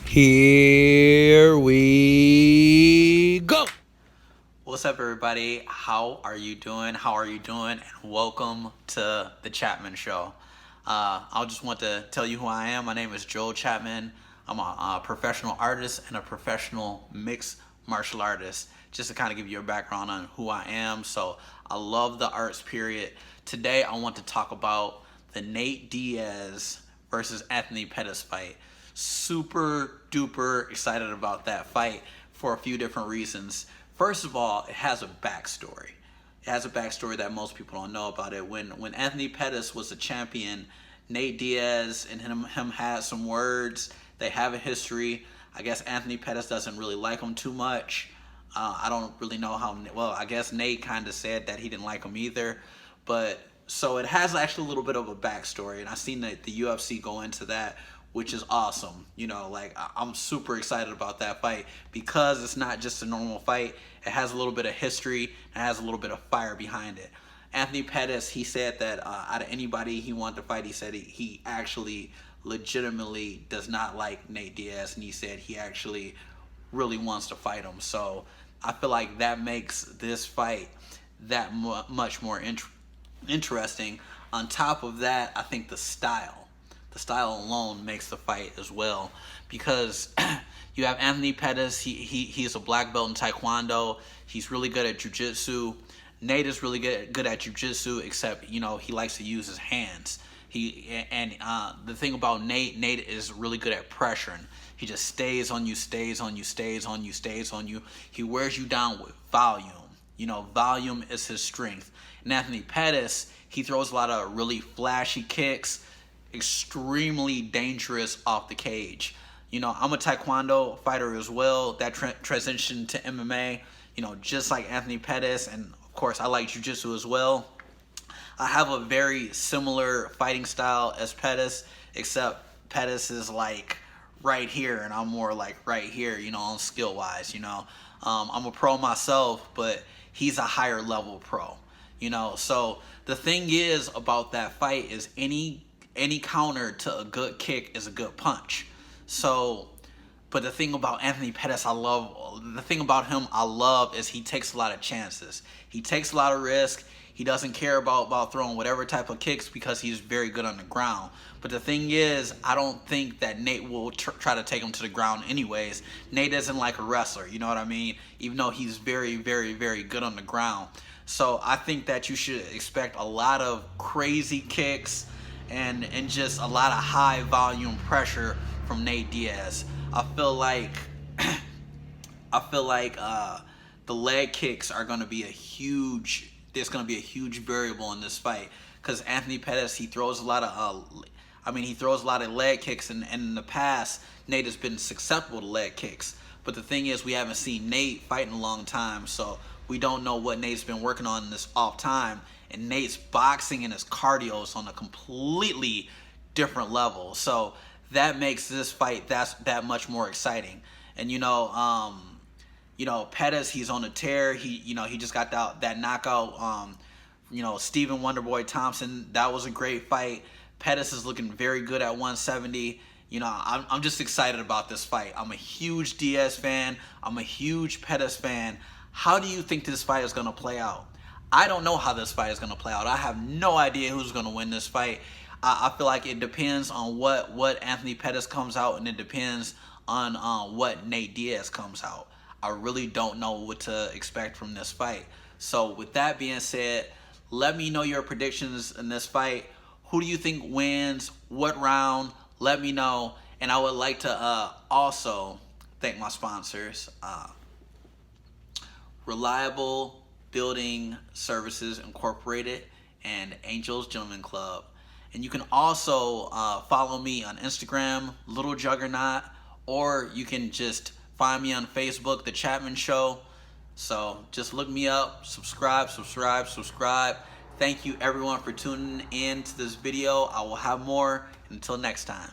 Here we go. What's up, everybody? How are you doing? And welcome to the Chapman Show. I just want to tell you who I am. My name is Joel Chapman. I'm a professional artist and a professional mixed martial artist. Just to kind of give you a background on who I am. So I love the arts, period. Today I want to talk about the Nate Diaz versus Anthony Pettis fight. Super duper excited about that fight for a few different reasons. First of all, it has a backstory. It has a backstory that most people don't know about it. When Anthony Pettis was a champion, Nate Diaz and him had some words. They have a history. I guess Anthony Pettis doesn't really like him too much. I don't really know how. Well, I guess Nate kind of said that he didn't like him either. But so it has actually a little bit of a backstory, and I've seen the UFC go into that, which is awesome. You know, like, I'm super excited about that fight because it's not just a normal fight. It has a little bit of history. It has a little bit of fire behind it. Anthony Pettis, he said that out of anybody he wanted to fight, he said he actually legitimately does not like Nate Diaz, and he said he actually really wants to fight him. So I feel like that makes this fight that much more interesting. On top of that, I think the style alone makes the fight as well, because you have Anthony Pettis. He's a black belt in Taekwondo. He's really good at jiu-jitsu. Nate is really good at jiu-jitsu, except, you know, he likes to use his hands. The thing about Nate is really good at pressuring. He just stays on you. He wears you down with volume. You know, volume is his strength. And Anthony Pettis, he throws a lot of really flashy kicks, extremely dangerous off the cage. You know, I'm a Taekwondo fighter as well that transitioned to MMA, you know, just like Anthony Pettis, and of course I like jiu-jitsu as well. I have a very similar fighting style as Pettis, except Pettis is like right here and I'm more like right here, you know, on skill wise. You know, I'm a pro myself, but he's a higher level pro, you know. So the thing is about that fight is any counter to a good kick is a good punch. So, but the thing about Anthony Pettis I love is he takes a lot of chances. He takes a lot of risk. He doesn't care about throwing whatever type of kicks because he's very good on the ground. But the thing is, I don't think that Nate will try to take him to the ground anyways. Nate isn't like a wrestler, you know what I mean? Even though he's very, very, very good on the ground. So I think that you should expect a lot of crazy kicks and just a lot of high volume pressure from Nate Diaz. I feel like the leg kicks are going to be there's going to be a huge variable in this fight, because Anthony Pettis, he throws a lot of leg kicks, and in the past Nate has been susceptible to leg kicks. But the thing is, we haven't seen Nate fight in a long time, so we don't know what Nate's been working on in this off time. And Nate's boxing and his cardio is on a completely different level. So that makes this fight that much more exciting. And you know, Pettis, he's on a tear. He just got that knockout. Stephen Wonderboy Thompson, that was a great fight. Pettis is looking very good at 170. You know, I'm just excited about this fight. I'm a huge Diaz fan. I'm a huge Pettis fan. How do you think this fight is going to play out? I don't know how this fight is going to play out. I have no idea who's going to win this fight. I feel like it depends on what Anthony Pettis comes out, and it depends on what Nate Diaz comes out. I really don't know what to expect from this fight. So with that being said, let me know your predictions in this fight. Who do you think wins? What round? Let me know. And I would like to also thank my sponsors. Reliable Building Services Incorporated and Angels Gentlemen Club. And you can also follow me on Instagram, Little Juggernaut, or you can just find me on Facebook, The Chapman Show. So just look me up, subscribe. Thank you everyone for tuning in to this video. I will have more. Until next time.